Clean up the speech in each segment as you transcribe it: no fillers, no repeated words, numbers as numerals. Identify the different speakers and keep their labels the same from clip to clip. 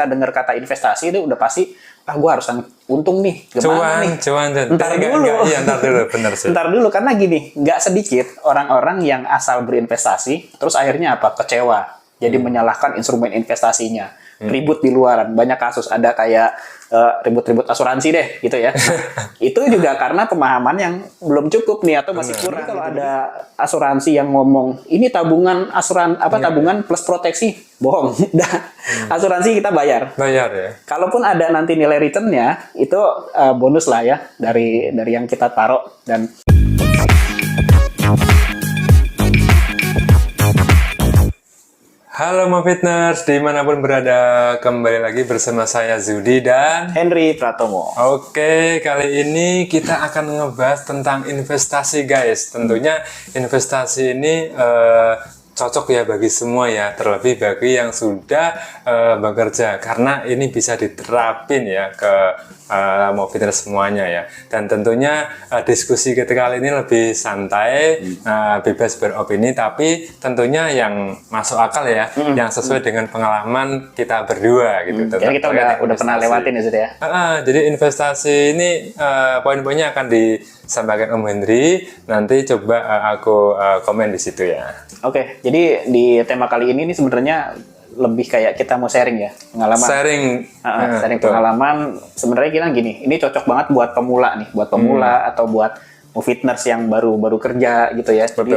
Speaker 1: kita dengar kata investasi itu udah pasti gue harus untung nih, gimana nih?
Speaker 2: Cuan.
Speaker 1: Ntar dulu.
Speaker 2: Iya, ntar dulu, bener sih.
Speaker 1: Ntar dulu, karena gini, nggak sedikit orang-orang yang asal berinvestasi, terus akhirnya apa? Kecewa. Jadi menyalahkan instrumen investasinya. Ribut di luaran. Banyak kasus, ada kayak ribut-ribut asuransi deh, gitu ya. Nah, itu juga karena pemahaman yang belum cukup nih, atau masih kurang. Kalau ada asuransi yang ngomong, ini tabungan tabungan plus proteksi, bohong. Asuransi kita bayar.
Speaker 2: Bayar ya.
Speaker 1: Kalaupun ada nanti nilai returnnya, itu bonus lah ya dari yang kita taruh. Dan
Speaker 2: Halo Mofitners, dimanapun berada, kembali lagi bersama saya Zudi dan
Speaker 1: Henry Pratomo.
Speaker 2: Oke, kali ini kita akan ngebahas tentang investasi guys. Tentunya investasi ini cocok ya bagi semua ya, terlebih bagi yang sudah bekerja, karena ini bisa diterapin ya ke Mofitners semuanya ya. Dan tentunya diskusi kita kali ini lebih santai, bebas beropini, tapi tentunya yang masuk akal ya, yang sesuai dengan pengalaman kita berdua gitu.
Speaker 1: Jadi kita udah pernah lewatin ya sudah ya.
Speaker 2: Jadi investasi ini poin-poinnya akan disampaikan Om Henry, nanti coba aku komen di situ ya.
Speaker 1: Oke, jadi di tema kali ini sebenarnya lebih kayak kita mau sharing ya, pengalaman. Sharing pengalaman. Sebenarnya kita gini, ini cocok banget buat pemula nih, buat pemula atau buat Mofitners yang baru kerja gitu ya. Jadi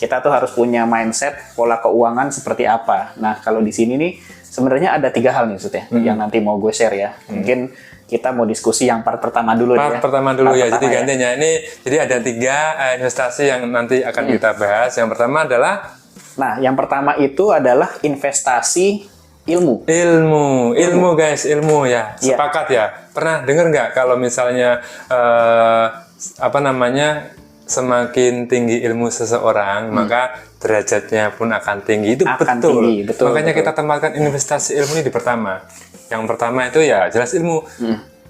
Speaker 1: kita tuh harus punya mindset pola keuangan seperti apa. Nah, kalau di sini nih sebenarnya ada 3 hal nih maksudnya yang nanti mau gue share ya. Mungkin kita mau diskusi yang part pertama dulu ya.
Speaker 2: Pertama dulu ya, jadi gantinya. Ini jadi ada 3 investasi yang nanti akan kita bahas. Yang pertama adalah
Speaker 1: yang pertama itu adalah investasi ilmu
Speaker 2: guys, ilmu ya. Sepakat ya. Pernah dengar nggak kalau misalnya semakin tinggi ilmu seseorang, maka derajatnya pun akan tinggi. Itu betul. Makanya kita tempatkan investasi ilmu ini di pertama. Yang pertama itu ya jelas ilmu.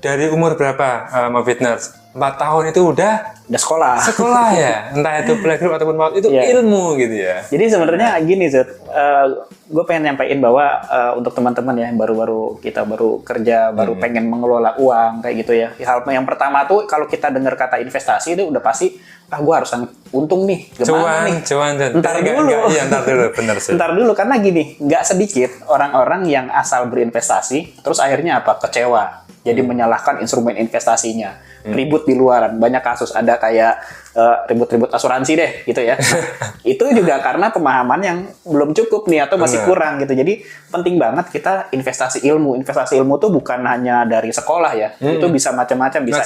Speaker 2: Dari umur berapa Mofitners? 4 tahun itu udah sekolah ya, entah itu playgroup ataupun PAUD, itu ilmu gitu ya.
Speaker 1: Jadi sebenarnya gini Zed, gue pengen nyampaikan bahwa untuk teman-teman ya yang baru kerja, baru pengen mengelola uang kayak gitu ya. Hal yang pertama tuh kalau kita dengar kata investasi itu udah pasti gue harus untung nih, gimana nih? Ntar dulu,
Speaker 2: bener sih.
Speaker 1: Ntar dulu, karena gini, nggak sedikit orang-orang yang asal berinvestasi, terus akhirnya apa? Kecewa. Jadi menyalahkan instrumen investasinya. Ribut di luaran. Banyak kasus, ada kayak ribut-ribut asuransi deh gitu ya. Nah, itu juga karena pemahaman yang belum cukup nih atau masih kurang gitu. Jadi penting banget kita investasi ilmu. Investasi ilmu tuh bukan hanya dari sekolah ya. Itu bisa macam-macam, bisa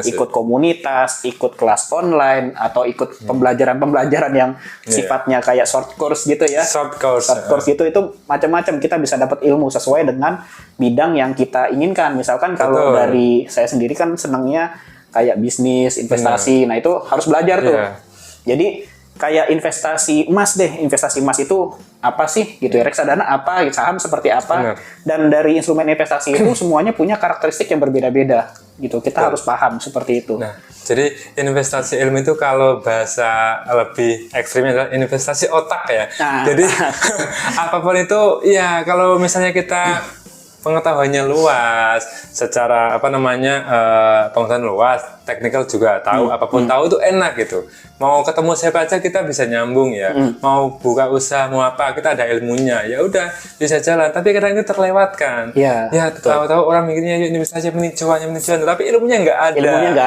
Speaker 1: ikut komunitas, ikut kelas online, atau ikut pembelajaran yang sifatnya kayak short course gitu ya. Short course gitu, itu macam-macam. Kita bisa dapat ilmu sesuai dengan bidang yang kita inginkan. Misalkan kalau dari saya sendiri kan senangnya kayak bisnis, investasi. Nah, itu harus belajar tuh. Jadi kayak investasi emas deh. Investasi emas itu apa sih gitu ya? Reksadana apa, saham seperti apa. Dan dari instrumen investasi itu semuanya punya karakteristik yang berbeda-beda gitu. Kita harus paham seperti itu.
Speaker 2: Nah, jadi investasi ilmu itu kalau bahasa lebih ekstrimnya adalah investasi otak ya. Jadi apapun itu ya, kalau misalnya kita pengetahuannya luas, secara pengetahuan luas, teknikal juga tahu, apapun tahu itu enak gitu. Mau ketemu siapa aja kita bisa nyambung ya. Mau buka usaha, mau apa, kita ada ilmunya. Ya udah bisa jalan. Tapi kadang itu terlewatkan. Ya tahu-tahu orang mikirnya ini bisa aja menicuan, tapi ilmunya nggak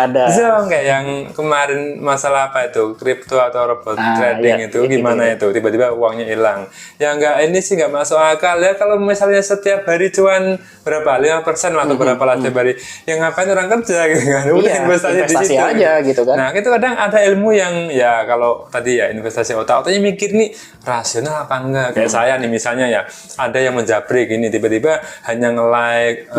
Speaker 2: ada. So, kayak yang kemarin masalah apa itu, kripto atau robot trading itu gimana itu, tiba-tiba uangnya hilang. Ya ini sih nggak masuk akal ya. Kalau misalnya setiap hari cuan berapa, 5% atau berapa lah setiap hari, yang ngapain orang kerja gitu kan? Udah investasi
Speaker 1: aja gitu kan.
Speaker 2: Nah, itu kadang ada ilmu yang ya kalau tadi ya investasi otaknya mikir nih rasional apa enggak. Kayak saya nih misalnya ya, ada yang menjabrik ini tiba-tiba hanya nge-like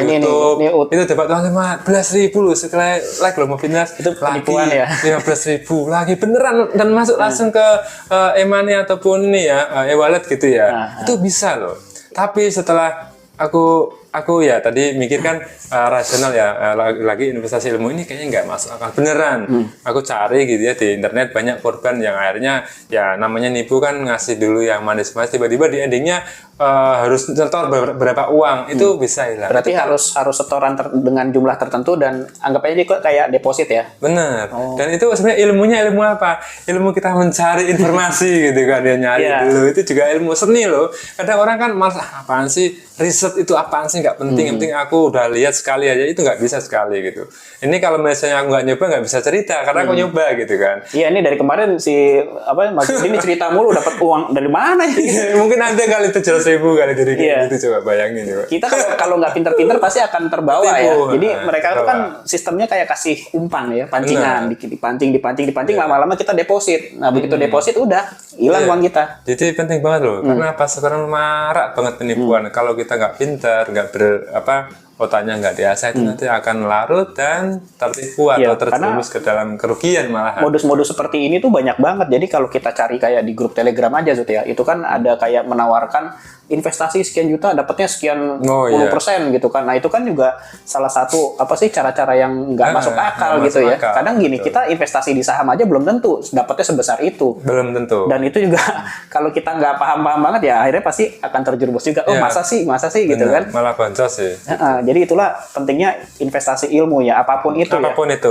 Speaker 2: YouTube, itu dapat uang 15.000 loh sekali like loh Mofitners,
Speaker 1: itu penipuan ya.
Speaker 2: 15.000 lagi beneran dan masuk langsung ke e-money ataupun ini ya, e-wallet gitu ya. Itu bisa loh. Tapi setelah aku ya tadi mikir kan rasional ya, lagi investasi ilmu ini kayaknya nggak masuk akal beneran. Aku cari gitu ya di internet, banyak korban yang akhirnya ya namanya nipu kan, ngasih dulu yang manis-manis, tiba-tiba di endingnya harus nyetor berapa uang, itu bisa hilang.
Speaker 1: Berarti harus setoran dengan jumlah tertentu dan anggap aja itu kayak deposit ya.
Speaker 2: Bener. Dan itu sebenarnya ilmunya ilmu apa? Ilmu kita mencari informasi gitu kan, dia nyari dulu. Itu juga ilmu seni loh. Kadang orang kan malas, apaan sih riset itu, apaan sih, nggak penting. Yang penting aku udah lihat sekali aja, itu nggak bisa sekali gitu. Ini kalau misalnya aku nggak nyoba, nggak bisa cerita karena aku nyoba gitu kan.
Speaker 1: Iya, ini dari kemarin si Mas ini cerita mulu dapat uang dari mana ya?
Speaker 2: Mungkin ada kali 700.000 kali jadi gitu, coba bayangin coba.
Speaker 1: Kita kalau nggak pinter-pinter pasti akan terbawa ya. Jadi mereka itu kan sistemnya kayak kasih umpan ya, pancingan, dipancing, lama-lama kita deposit. Nah, begitu deposit udah hilang uang kita.
Speaker 2: Jadi penting banget loh, karena pas sekarang marak banget penipuan. Kalau kita nggak pintar, nggak otaknya nggak diasah, itu nanti akan larut dan tertipu atau terjerumus ke dalam kerugian malahan.
Speaker 1: Modus-modus seperti ini tuh banyak banget. Jadi kalau kita cari kayak di grup Telegram aja Zut ya, itu kan ada kayak menawarkan investasi sekian juta dapatnya sekian 10% gitu kan. Nah, itu kan juga salah satu cara-cara yang nggak masuk akal gitu ya. Kadang gini, kita investasi di saham aja belum tentu dapatnya sebesar itu.
Speaker 2: Belum tentu.
Speaker 1: Dan itu juga kalau kita nggak paham-paham banget ya akhirnya pasti akan terjerumus juga. Oh, masa sih gitu kan.
Speaker 2: Malah boncos sih.
Speaker 1: Jadi itulah pentingnya investasi ilmu ya, apapun itu.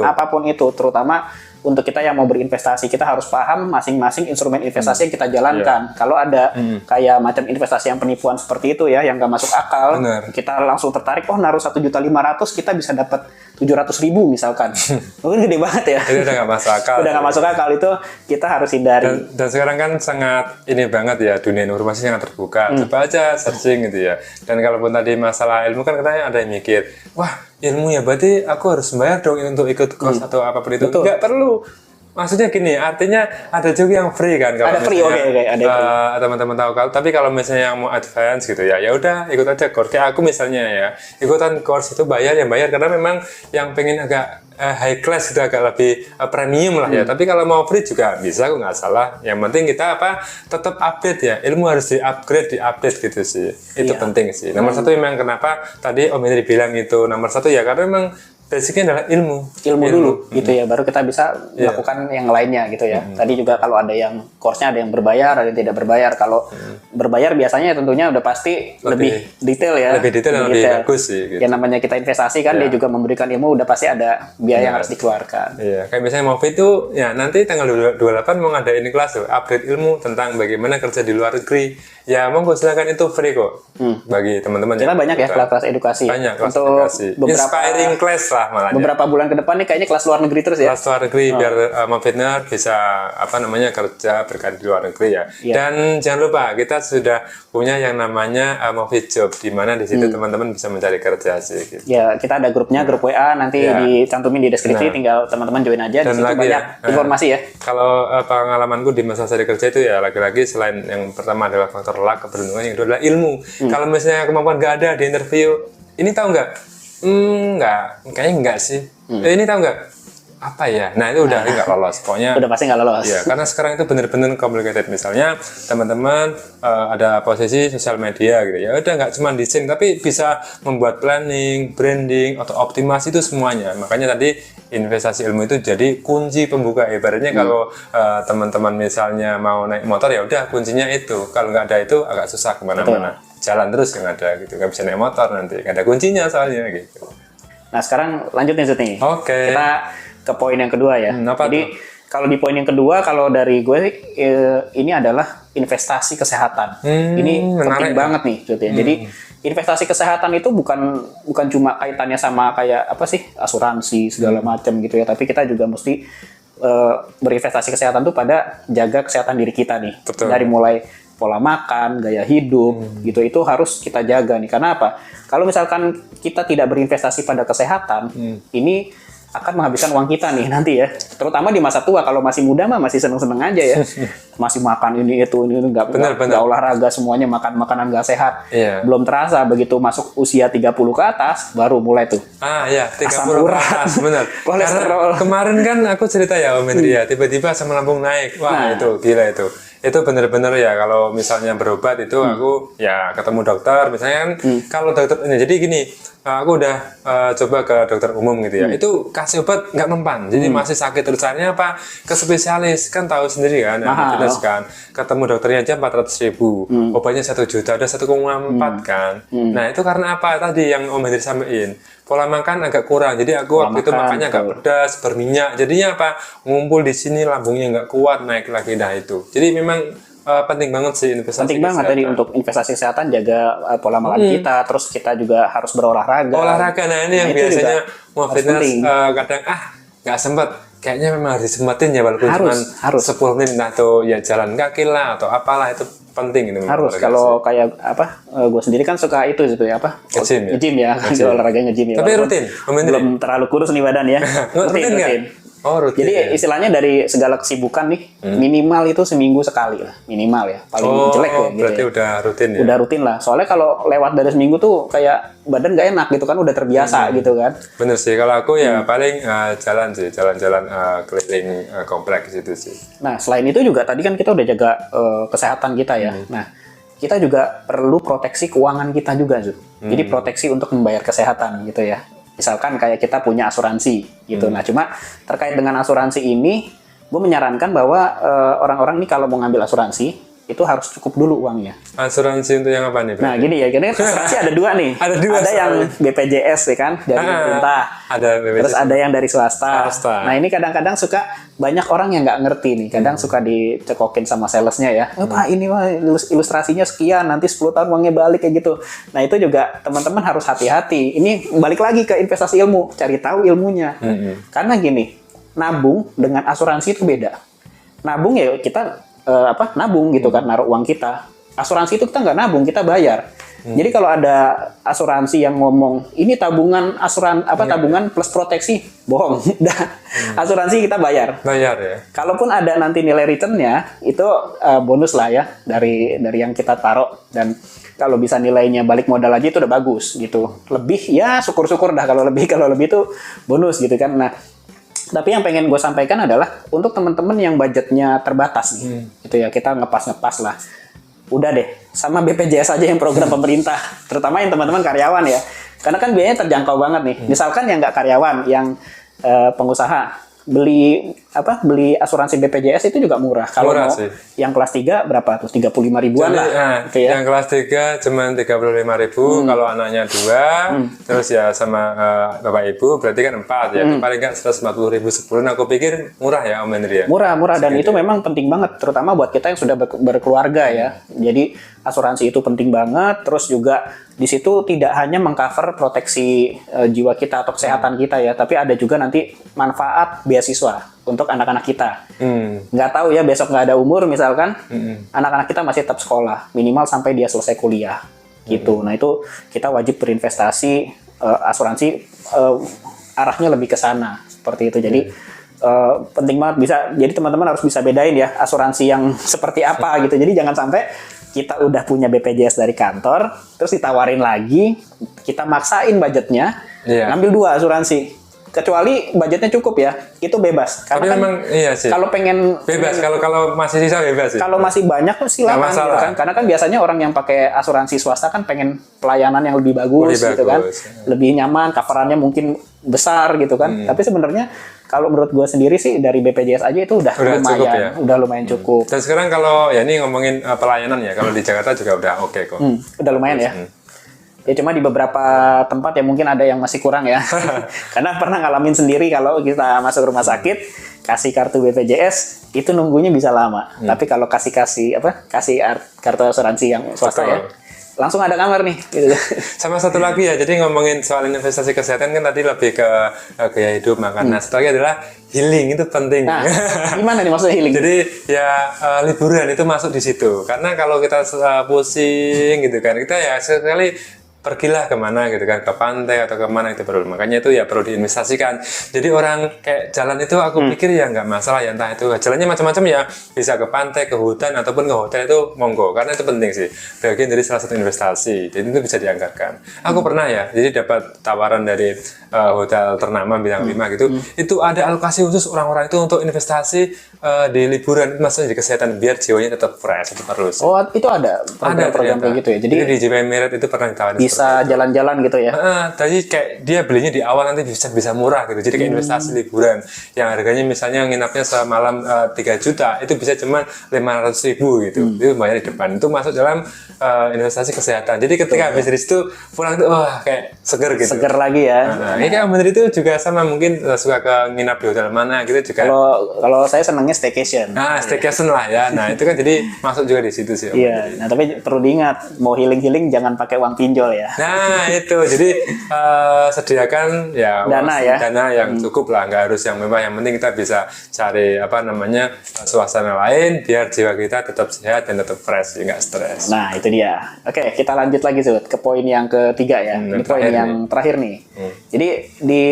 Speaker 1: Apapun itu, terutama untuk kita yang mau berinvestasi, kita harus paham masing-masing instrumen investasi yang kita jalankan. Kalau ada kayak macam investasi yang penipuan seperti itu ya, yang nggak masuk akal, kita langsung tertarik, naruh 1.500.000 kita bisa dapat 700.000 misalkan. Mungkin gede banget ya.
Speaker 2: Itu udah nggak masuk akal.
Speaker 1: Udah nggak masuk akal, itu kita harus hindari.
Speaker 2: Dan sekarang kan sangat ini banget ya, dunia informasi sangat terbuka. Coba aja searching gitu ya. Dan kalaupun tadi masalah ilmu kan katanya ada yang mikir, wah ilmu ya berarti aku harus bayar dong untuk ikut course atau apapun itu. Nggak perlu. Maksudnya gini, artinya ada juga yang free kan, kalau
Speaker 1: ada free, ada free.
Speaker 2: Teman-teman tahu. Tapi kalau misalnya yang mau advance gitu ya udah ikut aja course. Kayak aku misalnya ya, ikutan course itu bayar karena memang yang pengen agak high class gitu, agak lebih premium lah ya. Tapi kalau mau free juga bisa, aku nggak salah. Yang penting kita tetap update ya. Ilmu harus diupdate gitu sih. Itu penting sih. Nomor satu memang kenapa tadi Om Henry bilang itu nomor satu ya, karena memang basicnya adalah ilmu
Speaker 1: dulu gitu ya, baru kita bisa melakukan yang lainnya gitu ya. Tadi juga kalau ada yang course-nya ada yang berbayar, ada yang tidak berbayar. Kalau berbayar biasanya tentunya udah pasti lebih detail ya.
Speaker 2: Lebih detail dan lebih bagus sih gitu.
Speaker 1: Yang namanya kita investasi kan dia juga memberikan ilmu, udah pasti ada biaya yang harus dikeluarkan.
Speaker 2: Iya, kayak misalnya mau itu ya nanti tanggal 28 mau ngadain kelas tuh, upgrade ilmu tentang bagaimana kerja di luar negeri. Ya monggo silakan, itu free kok bagi teman-teman.
Speaker 1: Kita banyak ya kelas edukasi.
Speaker 2: Banyak kelas
Speaker 1: untuk
Speaker 2: edukasi.
Speaker 1: beberapa
Speaker 2: Inspiring class lah malah.
Speaker 1: Beberapa bulan ke depan nih kayaknya kelas luar negeri terus ya.
Speaker 2: Kelas luar negeri biar Mam Fitner bisa kerja berkarir di luar negeri ya. Dan jangan lupa kita sudah punya yang namanya Movie Job, di mana di situ teman-teman bisa mencari kerja sih. Gitu.
Speaker 1: Ya, kita ada grupnya, grup WA, nanti dicantumin di deskripsi, tinggal teman-teman join aja. Di situ banyak informasi ya.
Speaker 2: Kalau pengalamanku di masa cari kerja itu ya lagi-lagi selain yang pertama adalah faktor luck, keberuntungan, yang kedua adalah ilmu. Kalau misalnya kemampuan nggak ada di interview, ini tahu nggak? Kayaknya enggak sih. Ini tahu nggak? Apa ya? Nah itu udah nggak lolos. Pokoknya
Speaker 1: udah pasti nggak lolos.
Speaker 2: Ya, karena sekarang itu benar-benar complicated. Misalnya teman-teman ada posisi sosial media gitu ya. Udah nggak cuma desain, tapi bisa membuat planning, branding, atau optimasi itu semuanya. Makanya tadi investasi ilmu itu jadi kunci pembuka. Ibaratnya kalau teman-teman misalnya mau naik motor ya udah kuncinya itu. Kalau nggak ada itu agak susah kemana-mana. Jalan terus nggak ada gitu, nggak bisa naik motor nanti. Nggak ada kuncinya soalnya gitu.
Speaker 1: Nah sekarang lanjut nih Zut nih.
Speaker 2: Oke.
Speaker 1: Kita ke poin yang kedua ya. Jadi kalau di poin yang kedua, kalau dari gue ini adalah investasi kesehatan. Ini penting banget nih Zut ya. Jadi investasi kesehatan itu bukan cuma kaitannya sama kayak asuransi segala macam gitu ya, tapi kita juga mesti berinvestasi kesehatan tuh pada jaga kesehatan diri kita nih.
Speaker 2: Betul.
Speaker 1: Dari mulai pola makan, gaya hidup, gitu itu harus kita jaga nih. Karena apa? Kalau misalkan kita tidak berinvestasi pada kesehatan, ini akan menghabiskan uang kita nih nanti ya. Terutama di masa tua, kalau masih muda mah masih seneng-seneng aja ya. Masih makan ini nggak olahraga, semuanya makan makanan nggak sehat. Belum terasa begitu masuk usia 30 ke atas baru mulai tuh.
Speaker 2: 30 ke atas, benar.
Speaker 1: Kolesterol.
Speaker 2: Kemarin kan aku cerita ya Om Henry ya, tiba-tiba asam lambung naik. Wah, itu gila itu. itu benar-benar ya kalau misalnya berobat itu aku ya ketemu dokter misalnya kan kalau dokter ini jadi gini aku udah coba ke dokter umum gitu ya itu kasih obat nggak mempan jadi masih sakit terusannya apa ke spesialis kan tahu sendiri kan fitness kan ketemu dokternya aja 400.000 obatnya 1 juta ada 1,4 kan nah itu karena apa tadi yang Om Hendri sampaikan pola makan agak kurang jadi aku waktu itu makannya agak pedas berminyak jadinya apa ngumpul di sini lambungnya nggak kuat naik lagi dah itu jadi memang penting banget sih investasi
Speaker 1: penting banget tadi untuk investasi kesehatan jaga pola makan kita terus kita juga harus berolahraga
Speaker 2: nah ini yang biasanya mau fitness kadang nggak sempet kayaknya memang harus disempetin ya walaupun cuma 10 menit atau ya jalan kaki lah atau apalah itu penting ini
Speaker 1: harus kalau kayak apa gue sendiri kan suka itu sebenarnya apa nge-gym ya olahraga nge-gym ya
Speaker 2: tapi rutin
Speaker 1: belum terlalu kurus nih badan ya rutin.
Speaker 2: Oh, rutin.
Speaker 1: Jadi istilahnya dari segala kesibukan nih minimal itu seminggu sekali lah minimal ya paling jelek ya gitu
Speaker 2: berarti
Speaker 1: ya.
Speaker 2: Udah rutin ya?
Speaker 1: Udah rutin lah soalnya kalau lewat dari seminggu tuh kayak badan gak enak gitu kan udah terbiasa gitu kan.
Speaker 2: Bener sih kalau aku ya paling jalan-jalan keliling kompleks itu sih.
Speaker 1: Nah selain itu juga tadi kan kita udah jaga kesehatan kita ya. Nah kita juga perlu proteksi keuangan kita juga Zul. Jadi proteksi untuk membayar kesehatan gitu ya. Misalkan kayak kita punya asuransi gitu. Nah cuma terkait dengan asuransi ini, gue menyarankan bahwa orang-orang ini kalau mau ngambil asuransi itu harus cukup dulu uangnya.
Speaker 2: Asuransi untuk yang apa nih?
Speaker 1: Nah gini ya, gini asuransi ada dua nih. Ada yang BPJS ya kan dari pemerintah.
Speaker 2: Ada BPJS.
Speaker 1: Terus ada yang dari swasta. Nah ini kadang-kadang suka banyak orang yang nggak ngerti nih. Kadang suka dicekokin sama salesnya ya. Pak ini mah ilustrasinya sekian, nanti 10 tahun uangnya balik kayak gitu. Nah itu juga teman-teman harus hati-hati. Ini balik lagi ke investasi ilmu, cari tahu ilmunya. Karena gini, nabung dengan asuransi itu beda. Nabung ya kita nabung gitu kan, naruh uang kita. Asuransi itu kita nggak nabung, kita bayar. Jadi kalau ada asuransi yang ngomong ini tabungan tabungan plus proteksi, bohong. Asuransi kita bayar.
Speaker 2: Bayar ya.
Speaker 1: Kalaupun ada nanti nilai returnnya itu bonus lah ya dari yang kita taruh dan kalau bisa nilainya balik modal aja itu udah bagus gitu. Lebih ya syukur-syukur dah kalau lebih itu bonus gitu kan. Nah tapi yang pengen gue sampaikan adalah untuk teman-teman yang budgetnya terbatas nih, gitu ya kita ngepas lah. Udah deh, sama BPJS aja yang program pemerintah, terutama yang teman-teman karyawan ya, karena kan biayanya terjangkau banget nih. Misalkan yang nggak karyawan, yang pengusaha beli asuransi BPJS itu juga murah. Kalau mau
Speaker 2: sih.
Speaker 1: Yang kelas 3 berapa tuh? 35 ribuan
Speaker 2: jadi,
Speaker 1: lah. Gitu ya.
Speaker 2: Yang kelas 3 cuma 35.000 kalau anaknya 2 terus ya sama bapak ibu berarti kan 4 ya. Paling nggak 140.000 sebulan aku pikir murah ya Om Hendri ya.
Speaker 1: Murah dan itu memang penting banget terutama buat kita yang sudah berkeluarga ya. Jadi asuransi itu penting banget terus juga di situ tidak hanya mengcover proteksi jiwa kita atau kesehatan kita ya, tapi ada juga nanti manfaat beasiswa untuk anak-anak kita. Nggak tahu ya besok nggak ada umur misalkan, anak-anak kita masih tetap sekolah minimal sampai dia selesai kuliah gitu. Nah itu kita wajib berinvestasi asuransi arahnya lebih ke sana seperti itu. Jadi penting banget jadi teman-teman harus bisa bedain ya asuransi yang seperti apa gitu. Jadi jangan sampai kita udah punya BPJS dari kantor, terus ditawarin lagi, kita maksain budgetnya, ngambil 2 asuransi. Kecuali budgetnya cukup ya, itu bebas. Karena
Speaker 2: tapi
Speaker 1: kan
Speaker 2: memang iya sih.
Speaker 1: Kalau pengen
Speaker 2: bebas, kalau masih sisa bebas sih.
Speaker 1: Kalau masih banyak silakan gitu kan. Karena kan biasanya orang yang pakai asuransi swasta kan pengen pelayanan yang lebih bagus gitu kan. Lebih nyaman, coverannya mungkin besar gitu kan. Tapi sebenarnya kalau menurut gue sendiri sih dari BPJS aja itu udah lumayan
Speaker 2: cukup ya?
Speaker 1: Udah lumayan cukup.
Speaker 2: Dan sekarang kalau ya ini ngomongin pelayanan ya, kalau di Jakarta juga udah oke kok.
Speaker 1: Udah lumayan ya. Ya cuma di beberapa tempat ya mungkin ada yang masih kurang ya. Karena pernah ngalamin sendiri kalau kita masuk rumah sakit kasih kartu BPJS itu nunggunya bisa lama. Tapi kalau kasih kartu asuransi yang swasta ya langsung ada kamar nih gitu.
Speaker 2: Sama satu lagi ya, jadi ngomongin soal investasi kesehatan kan tadi lebih ke gaya hidup makan. Nah, satu lagi adalah healing, itu penting.
Speaker 1: Nah, gimana nih maksudnya healing?
Speaker 2: Jadi ya liburan itu masuk di situ. Karena kalau kita pusing gitu kan, kita ya sekali pergilah kemana gitu kan, ke pantai atau kemana itu perlu. Makanya itu ya perlu diinvestasikan. Jadi orang kayak jalan itu aku pikir ya nggak masalah ya, entah itu jalannya macam-macam ya, bisa ke pantai, ke hutan ataupun ke hotel itu monggo, karena itu penting sih, bagian dari salah satu investasi. Jadi itu bisa dianggarkan. Aku pernah ya, jadi dapat tawaran dari hotel ternama bintang 5 gitu, itu ada alokasi khusus orang-orang itu untuk investasi di liburan, maksudnya di kesehatan biar jiwanya tetap fresh, tetap terus.
Speaker 1: Oh, itu ada program kayak gitu ya. Jadi
Speaker 2: di JP Merit itu pernah ditawarin
Speaker 1: bisa jalan-jalan gitu ya.
Speaker 2: Tadi kayak dia belinya di awal nanti bisa murah gitu. Jadi kayak investasi liburan yang harganya misalnya nginapnya semalam 3 juta, itu bisa cuma 500.000 gitu. Itu bayar di depan. Itu masuk dalam investasi kesehatan. Jadi ketika habis dari situ pulang tuh wah kayak seger gitu.
Speaker 1: Seger lagi ya.
Speaker 2: Ini kan bener itu juga sama, mungkin suka ke nginap di hotel mana gitu juga.
Speaker 1: Kalau saya senangnya staycation.
Speaker 2: Nah, staycation lah ya. Nah, itu kan jadi masuk juga di situ sih.
Speaker 1: Iya. Nah, tapi perlu diingat, mau healing jangan pakai uang pinjol ya.
Speaker 2: Nah, itu. Jadi sediakan ya dana yang cukup lah, nggak harus yang mewah. Yang penting kita bisa cari suasana lain biar jiwa kita tetap sehat dan tetap fresh, nggak stres.
Speaker 1: Nah, itu dia. Oke, kita lanjut lagi Sud, ke poin yang ketiga ya. Ini poin yang terakhir nih. Jadi di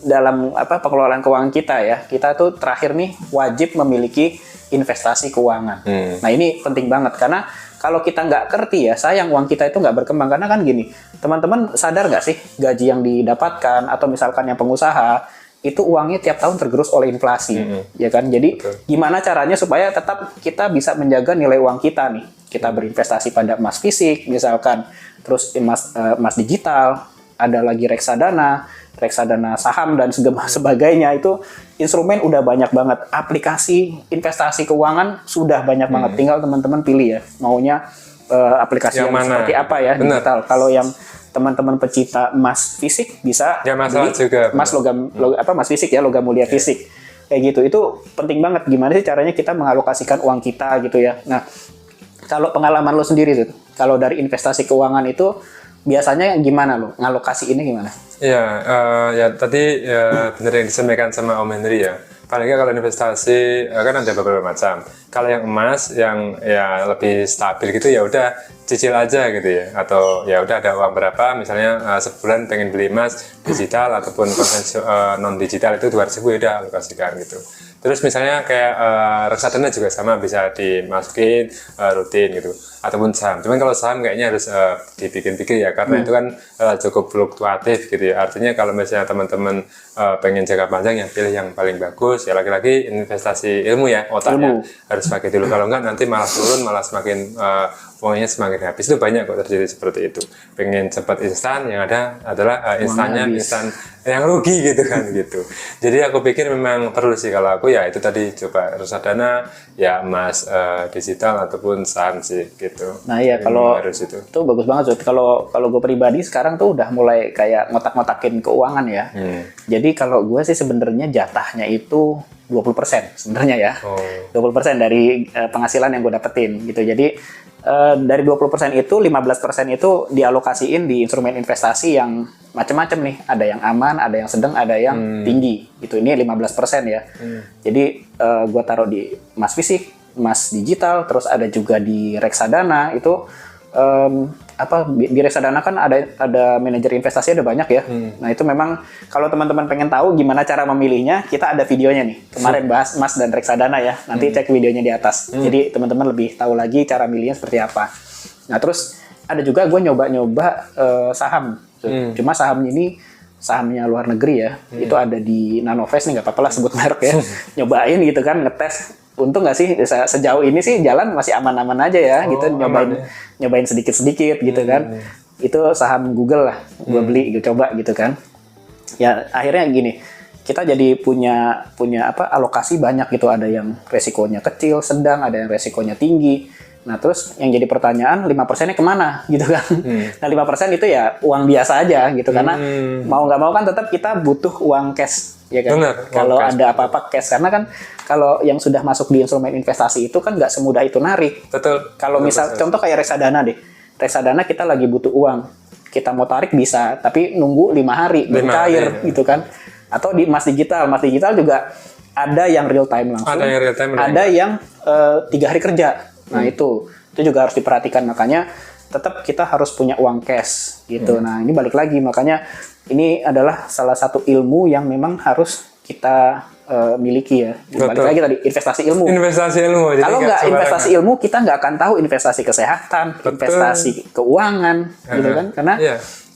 Speaker 1: dalam pengelolaan keuangan kita ya, kita tuh terakhir nih wajib memiliki investasi keuangan. Nah, ini penting banget karena kalau kita nggak ngerti ya, sayang uang kita itu nggak berkembang. Karena kan gini, teman-teman sadar nggak sih gaji yang didapatkan atau misalkan yang pengusaha itu uangnya tiap tahun tergerus oleh inflasi, ya kan? Jadi gimana caranya supaya tetap kita bisa menjaga nilai uang kita nih? Kita berinvestasi pada emas fisik misalkan, terus emas digital, ada lagi reksadana saham dan sebagainya. Itu instrumen udah banyak banget, aplikasi investasi keuangan sudah banyak banget. Tinggal teman-teman pilih ya, maunya aplikasi yang seperti apa ya. Digital. Kalau yang teman-teman pecinta emas fisik bisa
Speaker 2: beli juga
Speaker 1: emas emas fisik ya, logam mulia fisik kayak gitu. Itu penting banget, gimana sih caranya kita mengalokasikan uang kita gitu ya. Nah, kalau pengalaman lo sendiri tuh, kalau dari investasi keuangan itu biasanya gimana lo ngalokasi ini gimana?
Speaker 2: Ya tadi benar yang disampaikan sama Om Henry ya. Paling nggak kalau investasi kan ada beberapa macam. Kalau yang emas yang ya lebih stabil gitu ya udah cicil aja gitu ya. Atau ya udah ada uang berapa, misalnya sebulan pengen beli emas digital ataupun non digital itu 200.000 ya udah alokasikan gitu. Terus misalnya kayak reksadana juga sama, bisa dimasukin rutin gitu, ataupun saham. Cuman kalau saham kayaknya harus dipikir-pikir ya, karena itu kan cukup fluktuatif gitu ya. Artinya kalau misalnya teman-teman pengen jangka panjang ya pilih yang paling bagus ya, lagi-lagi investasi ilmu ya, otaknya harus pakai dulu. Kalau enggak nanti malah turun, malah semakin uangnya semakin habis. Itu banyak kok terjadi seperti itu. Pengen cepat instan, yang ada adalah instan yang rugi gitu kan gitu. Jadi aku pikir memang perlu sih kalau aku ya itu tadi, coba reksadana ya, emas digital ataupun saham sih gitu.
Speaker 1: Nah iya, kalau itu bagus banget Zud. Kalau gue pribadi sekarang tuh udah mulai kayak ngotak-ngotakin keuangan ya. Jadi kalau gue sih sebenarnya jatahnya itu 20% sebenarnya ya. 20% dari penghasilan yang gue dapetin gitu. Jadi dari 20% itu 15% itu dialokasiin di instrumen investasi yang macam-macam nih. Ada yang aman, ada yang sedang, ada yang tinggi gitu. Ini 15% ya. Jadi gue taruh di emas fisik, emas digital, terus ada juga di reksadana. Itu di reksadana kan ada manajer investasi, ada banyak ya. Nah itu memang kalau teman-teman pengen tahu gimana cara memilihnya, kita ada videonya nih. Kemarin bahas emas dan reksadana ya. Nanti cek videonya di atas. Jadi teman-teman lebih tahu lagi cara milihnya seperti apa. Nah terus ada juga gue nyoba-nyoba saham. Cuma saham ini sahamnya luar negeri ya. Itu ada di Nanovest nih, nggak apa-apa lah sebut merek ya. Nyobain gitu kan, ngetes. Untung nggak sih sejauh ini sih jalan masih aman-aman aja ya, gitu nyobain sedikit-sedikit gitu kan. Itu saham Google lah, gue beli, gue coba gitu kan. Ya akhirnya gini, kita jadi punya alokasi banyak gitu. Ada yang resikonya kecil, sedang, ada yang resikonya tinggi. Nah terus yang jadi pertanyaan 5%-nya kemana gitu kan. Nah 5% itu ya uang biasa aja gitu, karena mau nggak mau kan tetap kita butuh uang cash ya kan. Kalau ada apa-apa cash, karena kan kalau yang sudah masuk di instrumen investasi itu kan nggak semudah itu narik. Kalau misal contoh kayak reksadana deh, reksadana kita lagi butuh uang, kita mau tarik bisa, tapi nunggu 5 hari baru cair gitu kan. Atau di emas digital juga ada yang real time langsung, ada yang 3 hari kerja. Nah itu juga harus diperhatikan. Makanya tetap kita harus punya uang cash gitu. Nah, ini balik lagi, makanya ini adalah salah satu ilmu yang memang harus kita miliki ya. Balik lagi tadi, investasi ilmu.
Speaker 2: Investasi ilmu. Jadi
Speaker 1: kalau nggak investasi ilmu, kita nggak akan tahu investasi kesehatan, investasi keuangan, gitu kan? Karena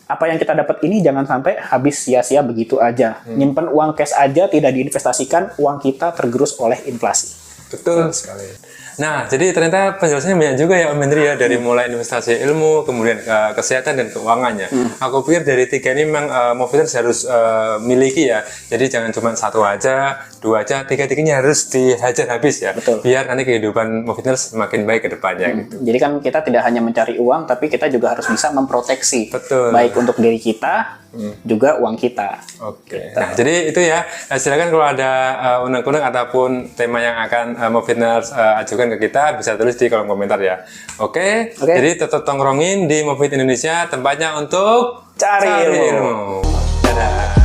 Speaker 1: apa yang kita dapat ini jangan sampai habis sia-sia begitu aja. Nyimpen uang cash aja tidak diinvestasikan, uang kita tergerus oleh inflasi.
Speaker 2: Betul sekali. Nah, jadi ternyata penjelasannya banyak juga ya Om Hendri ya, dari mulai investasi ilmu, kemudian ke kesehatan dan keuangannya. Aku pikir dari tiga ini memang Moviters harus miliki ya. Jadi jangan cuma satu aja, dua aja, tiga-tiganya harus dihajar habis ya.
Speaker 1: Betul.
Speaker 2: Biar nanti kehidupan Moviters semakin baik ke depannya gitu.
Speaker 1: Jadi kan kita tidak hanya mencari uang, tapi kita juga harus bisa memproteksi.
Speaker 2: Betul.
Speaker 1: Baik untuk diri kita, juga uang kita.
Speaker 2: Oke. Nah, jadi itu ya. Silakan kalau ada unek-unek ataupun tema yang akan Moviters ajukan ke kita, bisa tulis di kolom komentar ya. Oke. Jadi tetap tongkrongin di Movit Indonesia, tempatnya untuk
Speaker 1: Cari ilmu.
Speaker 2: Dadah.